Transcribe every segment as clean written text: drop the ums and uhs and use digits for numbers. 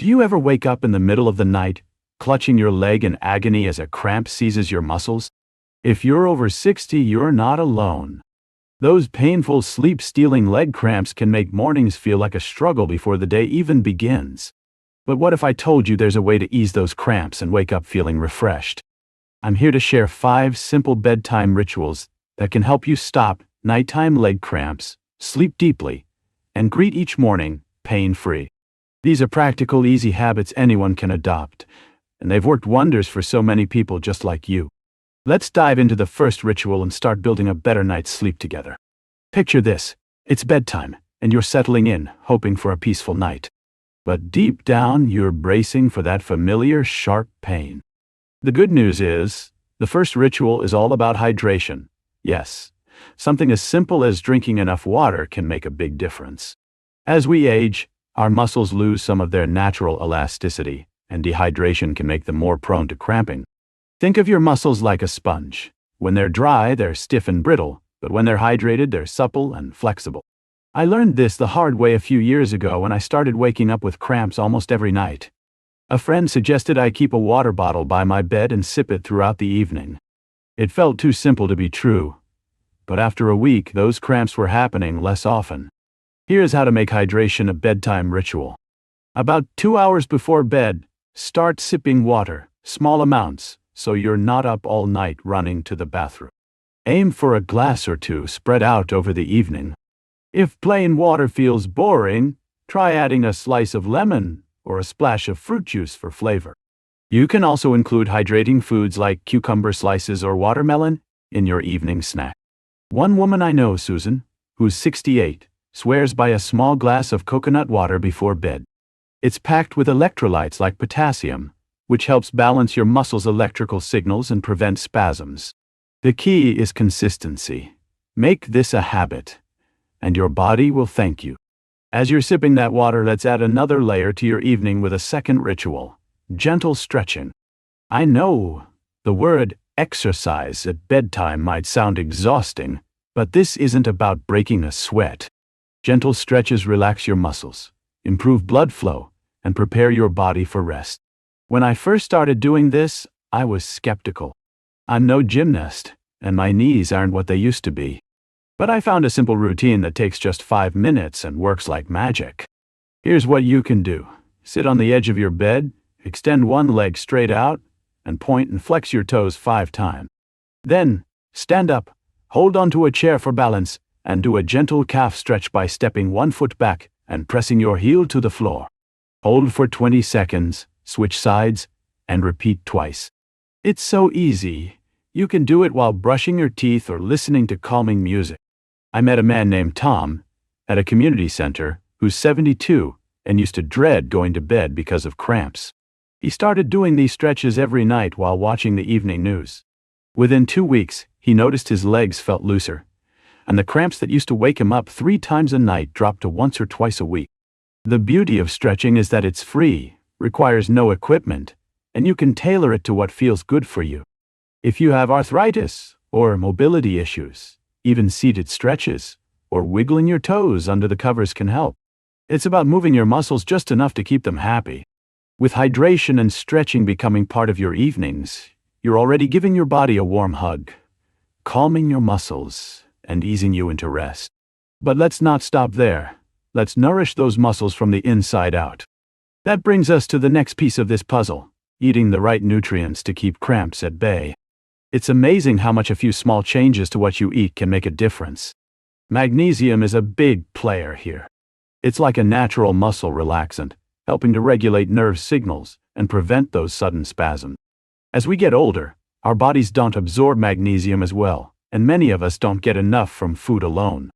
Do you ever wake up in the middle of the night, clutching your leg in agony as a cramp seizes your muscles? If you're over 60, you're not alone. Those painful sleep-stealing leg cramps can make mornings feel like a struggle before the day even begins. But what if I told you there's a way to ease those cramps and wake up feeling refreshed? I'm here to share 5 simple bedtime rituals that can help you stop nighttime leg cramps, sleep deeply, and greet each morning pain-free. These are practical, easy habits anyone can adopt, and they've worked wonders for so many people just like you. Let's dive into the first ritual and start building a better night's sleep together. Picture this. It's bedtime, and you're settling in, hoping for a peaceful night. But deep down, you're bracing for that familiar, sharp pain. The good news is, the first ritual is all about hydration. Yes, something as simple as drinking enough water can make a big difference. As we age, our muscles lose some of their natural elasticity, and dehydration can make them more prone to cramping. Think of your muscles like a sponge. When they're dry, they're stiff and brittle, but when they're hydrated, they're supple and flexible. I learned this the hard way a few years ago when I started waking up with cramps almost every night. A friend suggested I keep a water bottle by my bed and sip it throughout the evening. It felt too simple to be true, but after a week, those cramps were happening less often. Here's how to make hydration a bedtime ritual. About 2 hours before bed, start sipping water, small amounts, so you're not up all night running to the bathroom. Aim for a glass or two spread out over the evening. If plain water feels boring, try adding a slice of lemon or a splash of fruit juice for flavor. You can also include hydrating foods like cucumber slices or watermelon in your evening snack. One woman I know, Susan, who's 68, swears by a small glass of coconut water before bed. It's packed with electrolytes like potassium, which helps balance your muscles' electrical signals and prevent spasms. The key is consistency. Make this a habit, and your body will thank you. As you're sipping that water, let's add another layer to your evening with a second ritual: gentle stretching. I know the word exercise at bedtime might sound exhausting, but this isn't about breaking a sweat. Gentle stretches relax your muscles, improve blood flow, and prepare your body for rest. When I first started doing this, I was skeptical. I'm no gymnast, and my knees aren't what they used to be. But I found a simple routine that takes just 5 minutes and works like magic. Here's what you can do. Sit on the edge of your bed, extend one leg straight out, and point and flex your toes 5 times. Then, stand up, hold onto a chair for balance, and do a gentle calf stretch by stepping 1 foot back and pressing your heel to the floor. Hold for 20 seconds, switch sides, and repeat twice. It's so easy. You can do it while brushing your teeth or listening to calming music. I met a man named Tom at a community center who's 72 and used to dread going to bed because of cramps. He started doing these stretches every night while watching the evening news. Within 2 weeks, he noticed his legs felt looser, and the cramps that used to wake him up 3 times a night dropped to once or twice a week. The beauty of stretching is that it's free, requires no equipment, and you can tailor it to what feels good for you. If you have arthritis or mobility issues, even seated stretches or wiggling your toes under the covers can help. It's about moving your muscles just enough to keep them happy. With hydration and stretching becoming part of your evenings, you're already giving your body a warm hug, calming your muscles, and easing you into rest. But let's not stop there. Let's nourish those muscles from the inside out. That brings us to the next piece of this puzzle: eating the right nutrients to keep cramps at bay. It's amazing how much a few small changes to what you eat can make a difference. Magnesium is a big player here. It's like a natural muscle relaxant, helping to regulate nerve signals and prevent those sudden spasms. As we get older, our bodies don't absorb magnesium as well, and many of us don't get enough from food alone.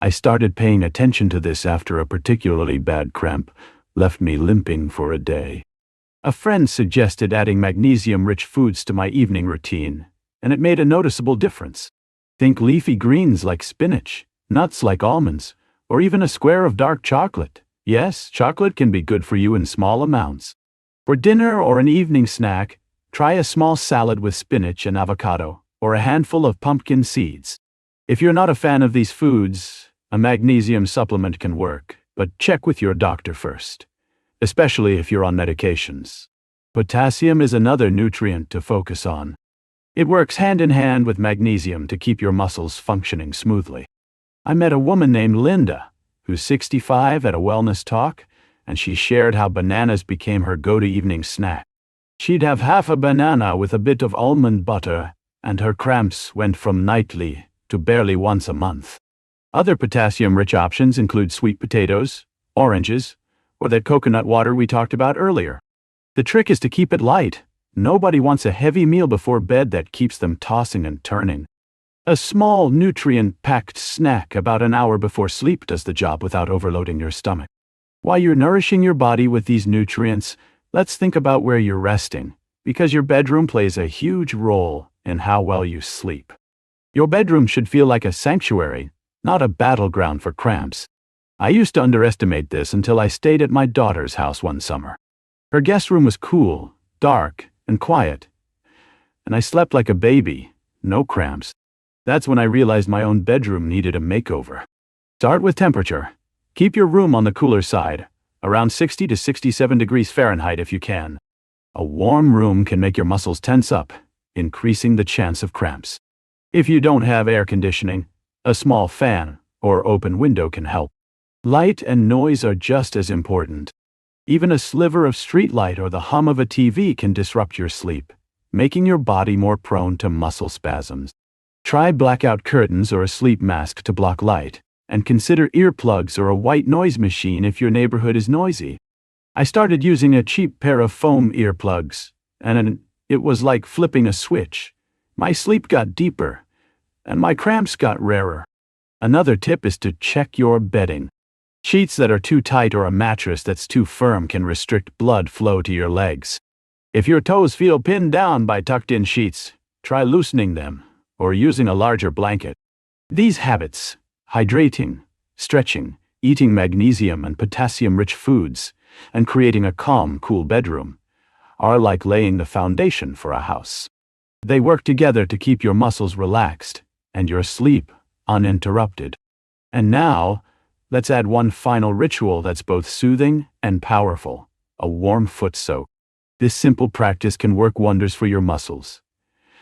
I started paying attention to this after a particularly bad cramp left me limping for a day. A friend suggested adding magnesium-rich foods to my evening routine, and it made a noticeable difference. Think leafy greens like spinach, nuts like almonds, or even a square of dark chocolate. Yes, chocolate can be good for you in small amounts. For dinner or an evening snack, try a small salad with spinach and avocado, or a handful of pumpkin seeds. If you're not a fan of these foods, a magnesium supplement can work, but check with your doctor first. especially if you're on medications. Potassium is another nutrient to focus on. It works hand in hand with magnesium to keep your muscles functioning smoothly. I met a woman named Linda, who's 65, at a wellness talk, and she shared how bananas became her go-to evening snack. She'd have half a banana with a bit of almond butter, and her cramps went from nightly to barely once a month. Other potassium-rich options include sweet potatoes, oranges, or that coconut water we talked about earlier. The trick is to keep it light. Nobody wants a heavy meal before bed that keeps them tossing and turning. A small, nutrient-packed snack about an hour before sleep does the job without overloading your stomach. While you're nourishing your body with these nutrients, let's think about where you're resting, because your bedroom plays a huge role in how well you sleep. Your bedroom should feel like a sanctuary, not a battleground for cramps. I used to underestimate this until I stayed at my daughter's house one summer. Her guest room was cool, dark, and quiet, and I slept like a baby, no cramps. That's when I realized my own bedroom needed a makeover. Start with temperature. Keep your room on the cooler side, around 60 to 67 degrees Fahrenheit if you can. A warm room can make your muscles tense up, increasing the chance of cramps. If you don't have air conditioning, a small fan or open window can help. Light and noise are just as important. Even a sliver of street light or the hum of a TV can disrupt your sleep, making your body more prone to muscle spasms. Try blackout curtains or a sleep mask to block light, and consider earplugs or a white noise machine if your neighborhood is noisy. I started using a cheap pair of foam earplugs, and it was like flipping a switch. My sleep got deeper, and my cramps got rarer. Another tip is to check your bedding. Sheets that are too tight or a mattress that's too firm can restrict blood flow to your legs. If your toes feel pinned down by tucked-in sheets, try loosening them or using a larger blanket. These habits, hydrating, stretching, eating magnesium and potassium-rich foods, and creating a calm, cool bedroom, are like laying the foundation for a house. They work together to keep your muscles relaxed and your sleep uninterrupted. And now, let's add one final ritual that's both soothing and powerful: a warm foot soak. This simple practice can work wonders for your muscles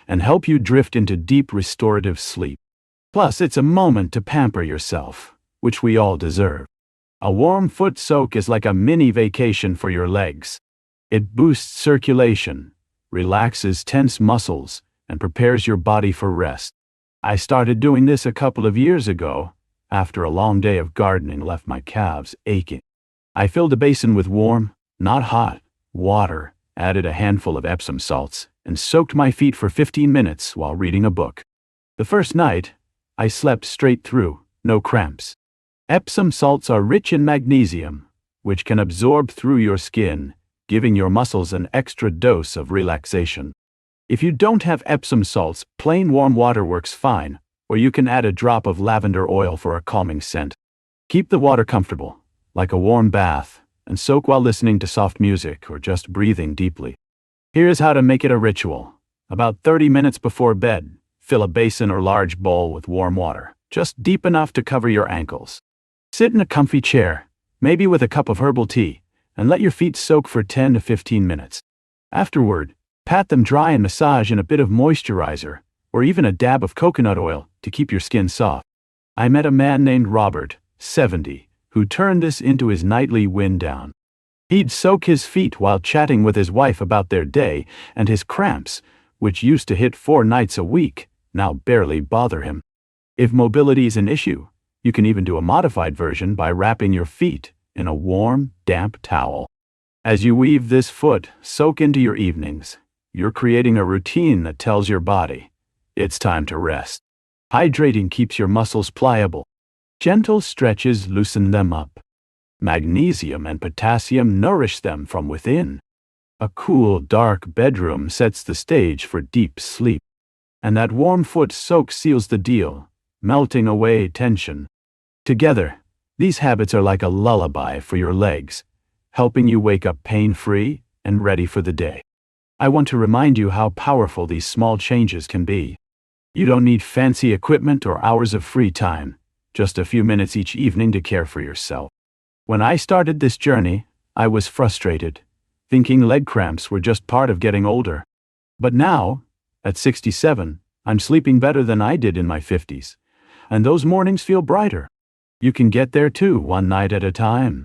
and help you drift into deep restorative sleep. Plus, it's a moment to pamper yourself, which we all deserve. A warm foot soak is like a mini vacation for your legs. It boosts circulation, relaxes tense muscles, and prepares your body for rest. I started doing this a couple of years ago, after a long day of gardening left my calves aching. I filled a basin with warm, not hot, water, added a handful of Epsom salts, and soaked my feet for 15 minutes while reading a book. The first night, I slept straight through, no cramps. Epsom salts are rich in magnesium, which can absorb through your skin, giving your muscles an extra dose of relaxation. If you don't have Epsom salts, plain warm water works fine, or you can add a drop of lavender oil for a calming scent. Keep the water comfortable, like a warm bath, and soak while listening to soft music or just breathing deeply. Here's how to make it a ritual. About 30 minutes before bed, fill a basin or large bowl with warm water, just deep enough to cover your ankles. Sit in a comfy chair, maybe with a cup of herbal tea, and let your feet soak for 10 to 15 minutes. Afterward, pat them dry and massage in a bit of moisturizer, or even a dab of coconut oil to keep your skin soft. I met a man named Robert, 70, who turned this into his nightly wind down. He'd soak his feet while chatting with his wife about their day, and his cramps, which used to hit 4 nights a week, now barely bother him. If mobility is an issue, you can even do a modified version by wrapping your feet in a warm, damp towel. As you weave this foot soak into your evenings, you're creating a routine that tells your body, it's time to rest. Hydrating keeps your muscles pliable. Gentle stretches loosen them up. Magnesium and potassium nourish them from within. A cool, dark bedroom sets the stage for deep sleep. And that warm foot soak seals the deal, melting away tension. Together, these habits are like a lullaby for your legs, helping you wake up pain-free and ready for the day. I want to remind you how powerful these small changes can be. You don't need fancy equipment or hours of free time, just a few minutes each evening to care for yourself. When I started this journey, I was frustrated, thinking leg cramps were just part of getting older. But now, at 67, I'm sleeping better than I did in my 50s. And those mornings feel brighter. You can get there too, one night at a time.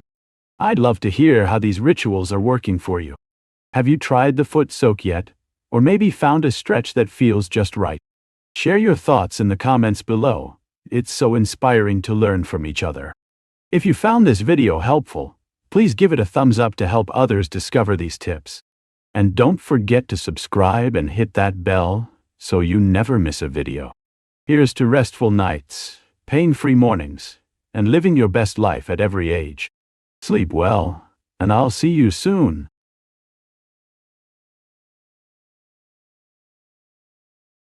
I'd love to hear how these rituals are working for you. Have you tried the foot soak yet? Or maybe found a stretch that feels just right? Share your thoughts in the comments below. It's so inspiring to learn from each other. If you found this video helpful, please give it a thumbs up to help others discover these tips. And don't forget to subscribe and hit that bell so you never miss a video. Here's to restful nights, pain-free mornings, and living your best life at every age. Sleep well, and I'll see you soon.